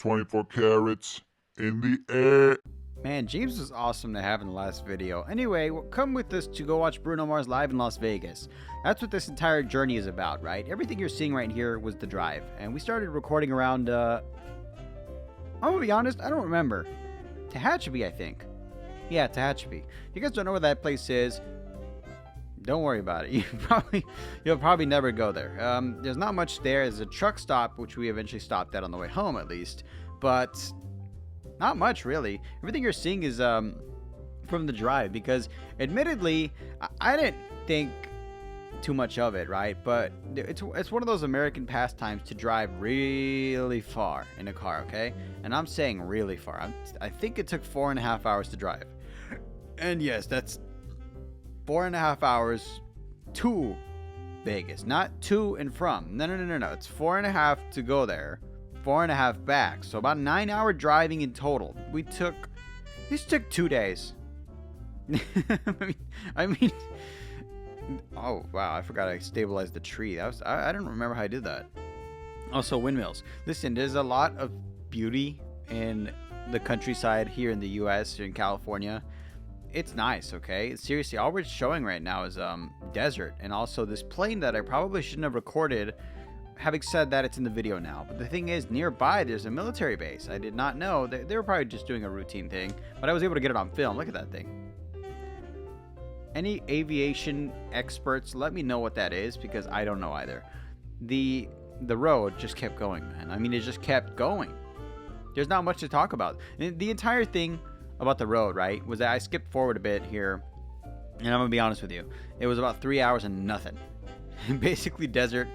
24 carats in the air. Man, James was awesome to have in the last video. Anyway, come with us to go watch Bruno Mars live in Las Vegas. That's what this entire journey is about, right? Everything you're seeing right here was the drive. And we started recording around, I'm gonna be honest, I don't remember. Tehachapi, I think. Yeah, Tehachapi. If you guys don't know where that place is, don't worry about it. You'll probably never go there. There's not much there. There's a truck stop, which we eventually stopped at on the way home, at least. But not much, really. Everything you're seeing is from the drive, because admittedly, I didn't think too much of it, right? But it's one of those American pastimes to drive really far in a car, okay? And I'm saying really far. I think it took 4.5 hours to drive. And yes, that's 4.5 hours to Vegas, not to and from. No. It's 4.5 to go there, 4.5 back. So about 9-hour driving in total. This took 2 days. I mean, oh wow, I forgot I stabilized the tree. I don't remember how I did that. Also, windmills. Listen, there's a lot of beauty in the countryside here in the U.S., here in California. It's nice, okay? Seriously, all we're showing right now is desert, and also this plane that I probably shouldn't have recorded. Having said that, it's in the video now. But the thing is, nearby there's a military base. I did not know. They were probably just doing a routine thing, but I was able to get it on film. Look at that thing. Any aviation experts, let me know what that is, because I don't know either. The road just kept going, man. I mean, it just kept going. There's not much to talk about. The entire thing about the road, right, was that I skipped forward a bit here, and I'm gonna be honest with you, it was about 3 hours and nothing. Basically desert,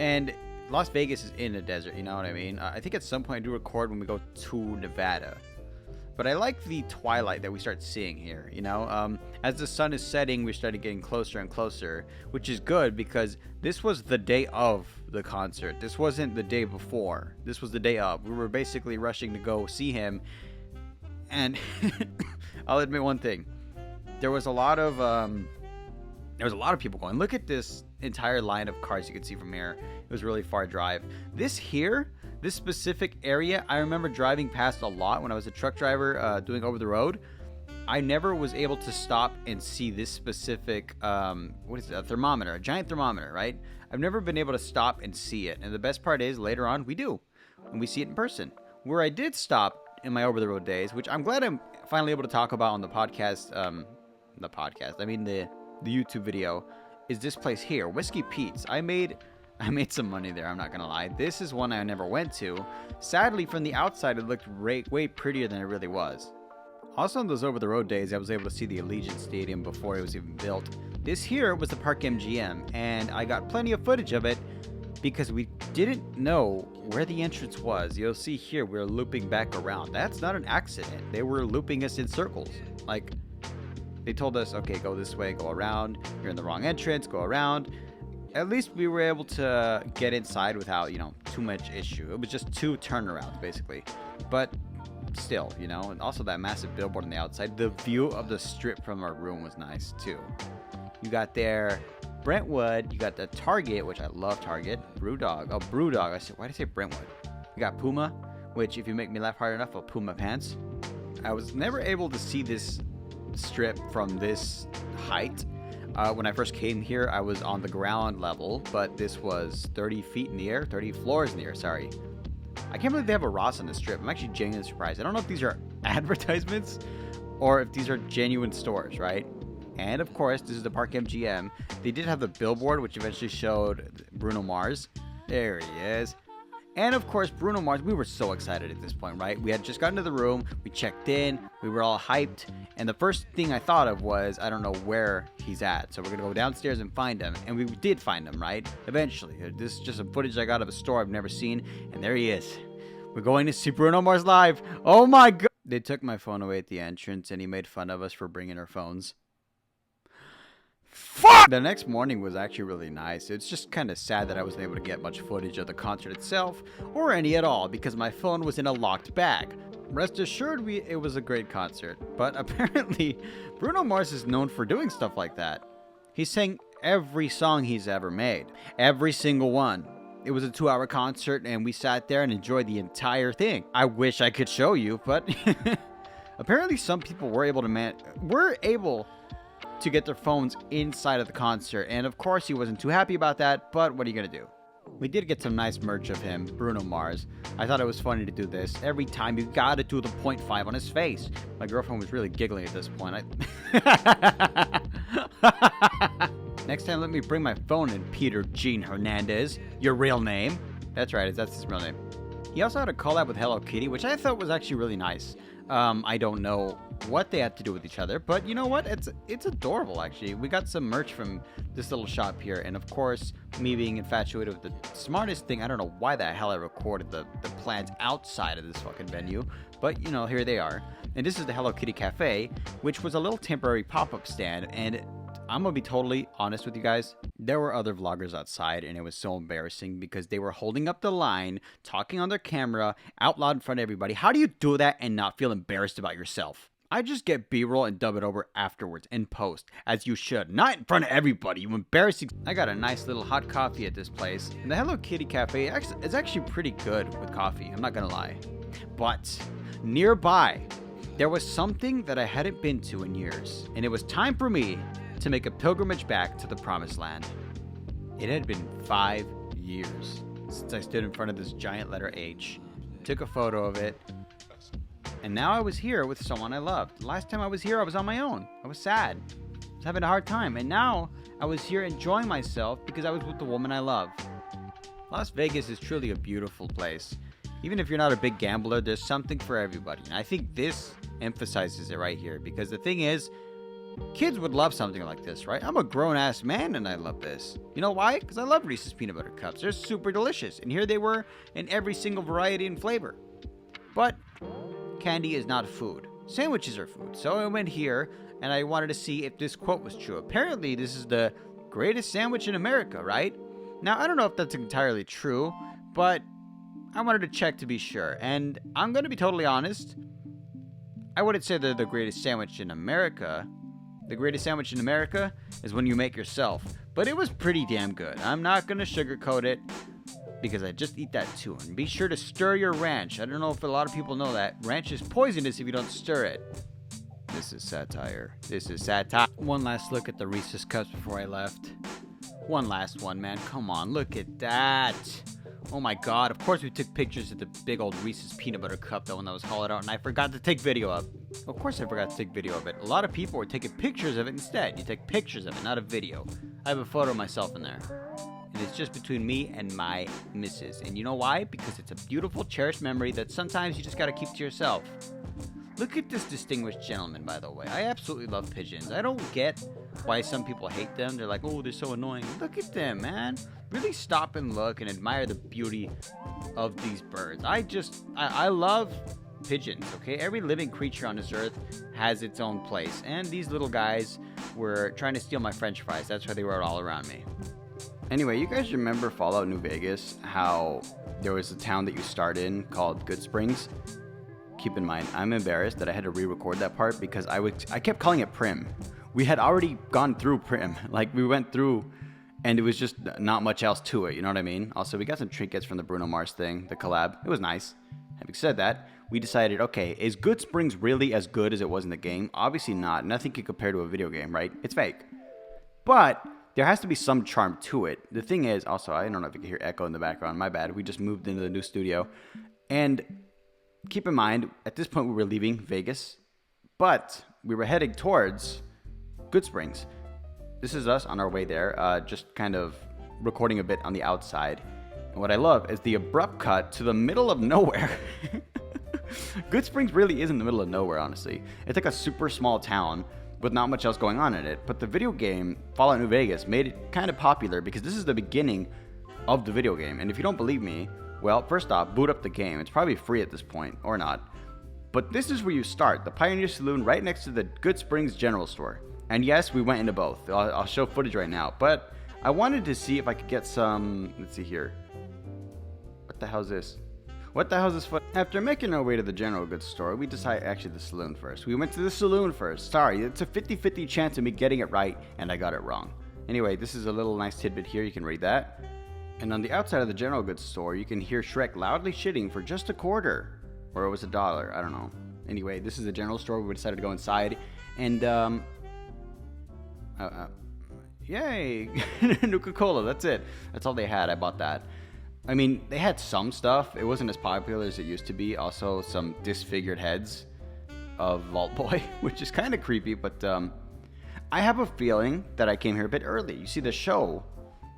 and Las Vegas is in a desert, you know what I mean? I think at some point I do record when we go to Nevada, but I like the twilight that we start seeing here, you know? As the sun is setting, we started getting closer and closer, which is good because this was the day of the concert. This wasn't the day before. This was the day of. We were basically rushing to go see him. And I'll admit one thing, there was a lot of people going. Look at this entire line of cars you can see from here. It was a really far drive. This specific area, I remember driving past a lot when I was a truck driver doing over the road. I never was able to stop and see this specific what is it, a thermometer, a giant thermometer, right? I've never been able to stop and see it, and the best part is later on we do, and we see it in person. Where I did stop in my over the road days, which I'm glad I'm finally able to talk about on the podcast, I mean the YouTube video, is this place here, Whiskey Pete's. I made some money there, I'm not gonna lie. This is one I never went to. Sadly, from the outside it looked way prettier than it really was. Also on those over the road days, I was able to see the Allegiant Stadium before it was even built. This here was the Park MGM, and I got plenty of footage of it because we didn't know where the entrance was. You'll see here we're looping back around. That's not an accident. They were looping us in circles. Like, they told us, okay, go this way, go around. You're in the wrong entrance, go around. At least we were able to get inside without, too much issue. It was just 2 turnarounds, basically. But still, and also that massive billboard on the outside. The view of the strip from our room was nice, too. You got there Brentwood, you got the Target, which I love Target. Brewdog. Why did I say Brentwood? You got Puma, which if you make me laugh hard enough, I'll Puma pants. I was never able to see this strip from this height. When I first came here, I was on the ground level, but this was 30 feet in the air, 30 floors in the air, sorry. I can't believe they have a Ross on this strip. I'm actually genuinely surprised. I don't know if these are advertisements or if these are genuine stores, right? And of course, this is the Park MGM. They did have the billboard, which eventually showed Bruno Mars. There he is. And of course, Bruno Mars, we were so excited at this point, right? We had just gotten to the room, we checked in, we were all hyped. And the first thing I thought of was, I don't know where he's at. So we're gonna go downstairs and find him. And we did find him, right? Eventually. This is just some footage I got of a store I've never seen. And there he is. We're going to see Bruno Mars live. Oh my God. They took my phone away at the entrance and he made fun of us for bringing our phones. Fuck! The next morning was actually really nice. It's just kind of sad that I wasn't able to get much footage of the concert itself, or any at all, because my phone was in a locked bag. Rest assured, it was a great concert, but apparently Bruno Mars is known for doing stuff like that. He sang every song he's ever made. Every single one. It was a 2-hour concert, and we sat there and enjoyed the entire thing. I wish I could show you, but apparently some people were able to get their phones inside of the concert, and of course he wasn't too happy about that, but what are you gonna do? We did get some nice merch of him, Bruno Mars. I thought it was funny to do this. Every time you gotta do the 0.5 on his face. My girlfriend was really giggling at this point. Next time, let me bring my phone in, Peter Gene Hernandez. Your real name? That's right, that's his real name. He also had a collab with Hello Kitty, which I thought was actually really nice. I don't know what they had to do with each other, but you know what? It's adorable, actually. We got some merch from this little shop here, and of course, me being infatuated with the smartest thing, I don't know why the hell I recorded the plants outside of this fucking venue, but you know, here they are. And this is the Hello Kitty Cafe, which was a little temporary pop-up stand, and I'm gonna be totally honest with you guys. There were other vloggers outside, and it was so embarrassing because they were holding up the line, talking on their camera, out loud in front of everybody. How do you do that and not feel embarrassed about yourself? I just get B-roll and dub it over afterwards in post, as you should. Not in front of everybody, you embarrassing. I got a nice little hot coffee at this place, and the Hello Kitty Cafe is actually pretty good with coffee, I'm not gonna lie. But nearby, there was something that I hadn't been to in years, and it was time for me to make a pilgrimage back to the promised land. It had been 5 years since I stood in front of this giant letter H, took a photo of it, and now I was here with someone I loved. Last time I was here, I was on my own. I was sad. I was having a hard time, and now I was here enjoying myself because I was with the woman I love. Las Vegas is truly a beautiful place. Even if you're not a big gambler, there's something for everybody, and I think this emphasizes it right here, because the thing is, kids would love something like this, right? I'm a grown-ass man and I love this. You know why? Because I love Reese's Peanut Butter Cups. They're super delicious. And here they were in every single variety and flavor. But candy is not food. Sandwiches are food. So I went here and I wanted to see if this quote was true. Apparently, this is the greatest sandwich in America, right? Now, I don't know if that's entirely true, but I wanted to check to be sure. And I'm going to be totally honest. I wouldn't say they're the greatest sandwich in America. The greatest sandwich in America is when you make yourself. But it was pretty damn good. I'm not going to sugarcoat it because I just eat that too. And be sure to stir your ranch. I don't know if a lot of people know that. Ranch is poisonous if you don't stir it. This is satire. This is satire. One last look at the Reese's Cups before I left. One last one, man. Come on, look at that. Oh my god, of course we took pictures of the big old Reese's Peanut Butter Cup, that one that was hollowed out, and I forgot to take video of. Of course I forgot to take video of it. A lot of people were taking pictures of it instead. You take pictures of it, not a video. I have a photo of myself in there. And it's just between me and my missus. And you know why? Because it's a beautiful, cherished memory that sometimes you just gotta keep to yourself. Look at this distinguished gentleman, by the way. I absolutely love pigeons. I don't get why some people hate them. They're like, oh, they're so annoying. Look at them, man. Really stop and look and admire the beauty of these birds. I love pigeons, okay? Every living creature on this earth has its own place. And these little guys were trying to steal my french fries. That's why they were all around me. Anyway, you guys remember Fallout New Vegas? How there was a town that you start in called Good Springs? Keep in mind, I'm embarrassed that I had to re-record that part because I kept calling it Prim. We had already gone through Prim. Like, we went through, and it was just not much else to it, you know what I mean? Also, we got some trinkets from the Bruno Mars thing, the collab. It was nice. Having said that, we decided, okay, is Good Springs really as good as it was in the game? Obviously not. Nothing can compare to a video game, right? It's fake. But there has to be some charm to it. The thing is, also, I don't know if you can hear echo in the background. My bad. We just moved into the new studio. And keep in mind, at this point, we were leaving Vegas, but we were heading towards Good Springs. This is us on our way there, just kind of recording a bit on the outside. And what I love is the abrupt cut to the middle of nowhere. Good Springs really is in the middle of nowhere, honestly. It's like a super small town with not much else going on in it. But the video game, Fallout New Vegas, made it kind of popular because this is the beginning of the video game. And if you don't believe me, well, first off, boot up the game. It's probably free at this point, or not. But this is where you start, the Pioneer Saloon right next to the Good Springs General Store. And yes, we went into both. I'll show footage right now. But I wanted to see if I could get some, let's see here. What the hell is this? What the hell is this foot? After making our way to the general goods store, we decided, actually the saloon first. We went to the saloon first. Sorry, it's a 50-50 chance of me getting it right, and I got it wrong. Anyway, this is a little nice tidbit here. You can read that. And on the outside of the general goods store, you can hear Shrek loudly shitting for just a quarter. Or it was $1, I don't know. Anyway, this is the general store. We decided to go inside. And, yay! Nuka-Cola, that's it. That's all they had. I bought that. I mean, they had some stuff. It wasn't as popular as it used to be. Also, some disfigured heads of Vault Boy, which is kind of creepy. But I have a feeling that I came here a bit early. You see, the show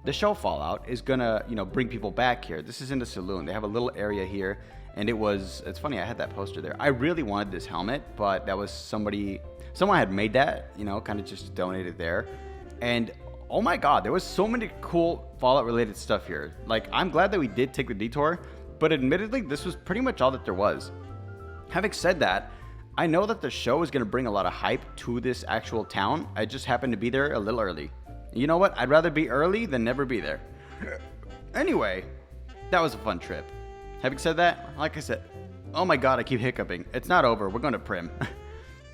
Fallout is gonna, bring people back here. This is in the saloon. They have a little area here, and it's funny, I had that poster there. I really wanted this helmet, but that was someone had made that, kind of just donated there. And oh my god, there was so many cool Fallout related stuff here. Like, I'm glad that we did take the detour, but admittedly, this was pretty much all that there was. Having said that, I know that the show is going to bring a lot of hype to this actual town. I just happened to be there a little early. You know what? I'd rather be early than never be there. Anyway, that was a fun trip. Having said that, like I said, oh my god, I keep hiccuping. It's not over. We're going to Prim.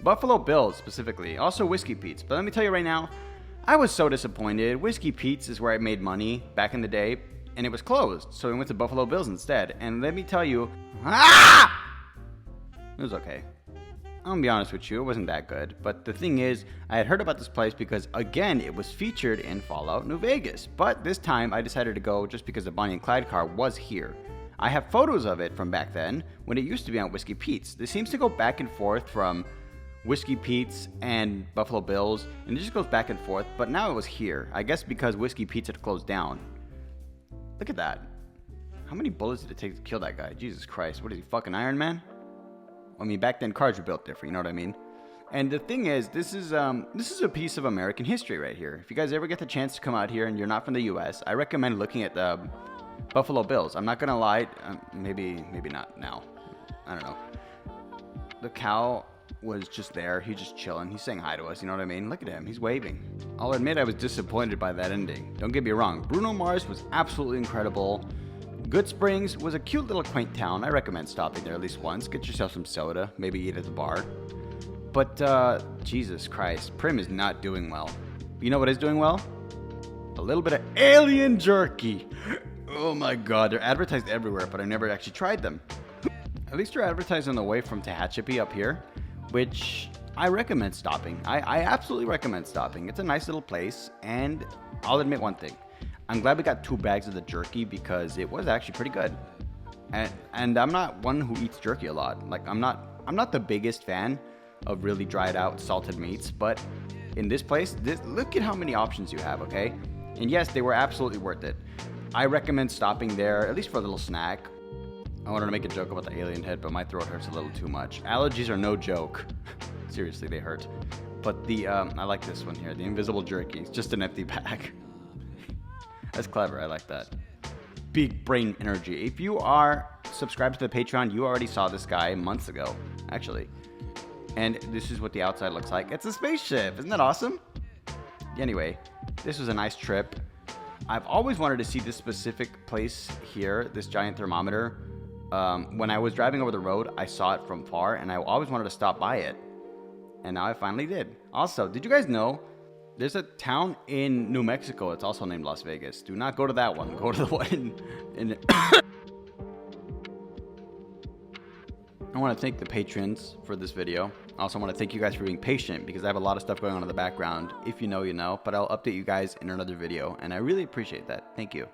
Buffalo Bills, specifically. Also Whiskey Pete's. But let me tell you right now, I was so disappointed. Whiskey Pete's is where I made money back in the day, and it was closed. So we went to Buffalo Bills instead. And let me tell you, it was okay. I'm gonna be honest with you, it wasn't that good. But the thing is, I had heard about this place because, again, it was featured in Fallout New Vegas. But this time, I decided to go just because the Bonnie and Clyde car was here. I have photos of it from back then, when it used to be on Whiskey Pete's. This seems to go back and forth from Whiskey Pete's and Buffalo Bills, and it just goes back and forth. But now it was here. I guess because Whiskey Pete's had closed down. Look at that. How many bullets did it take to kill that guy? Jesus Christ, what is he, fucking Iron Man? I mean, back then cars were built different, you know what I mean? And the thing is, this is a piece of American history right here. If you guys ever get the chance to come out here and you're not from the U.S., I recommend looking at the Buffalo Bills. I'm not gonna lie, maybe not now. I don't know. The cow was just there. He's just chilling. He's saying hi to us. You know what I mean? Look at him. He's waving. I'll admit I was disappointed by that ending. Don't get me wrong. Bruno Mars was absolutely incredible. Good Springs was a cute little quaint town. I recommend stopping there at least once. Get yourself some soda. Maybe eat at the bar. But, Jesus Christ. Prim is not doing well. You know what is doing well? A little bit of alien jerky. Oh my god. They're advertised everywhere, but I never actually tried them. At least they're advertised on the way from Tehachapi up here, which I recommend stopping. I absolutely recommend stopping. It's a nice little place, and I'll admit one thing. I'm glad we got 2 bags of the jerky because it was actually pretty good. And I'm not one who eats jerky a lot. Like, I'm not the biggest fan of really dried out salted meats, but in this place, look at how many options you have, okay? And yes, they were absolutely worth it. I recommend stopping there, at least for a little snack. I wanted to make a joke about the alien head, but my throat hurts a little too much. Allergies are no joke. Seriously, they hurt. But I like this one here, the invisible jerky. It's just an empty bag. That's clever, I like that. Big brain energy. If you are subscribed to the Patreon, you already saw this guy months ago, actually. And this is what the outside looks like. It's a spaceship, isn't that awesome? Anyway, this was a nice trip. I've always wanted to see this specific place here, this giant thermometer. When I was driving over the road, I saw it from far, and I always wanted to stop by it. And now I finally did. Also, did you guys know there's a town in New Mexico. It's also named Las Vegas. Do not go to that one. Go to the one in I want to thank the patrons for this video. I also want to thank you guys for being patient because I have a lot of stuff going on in the background. If you know, you know. But I'll update you guys in another video. And I really appreciate that. Thank you.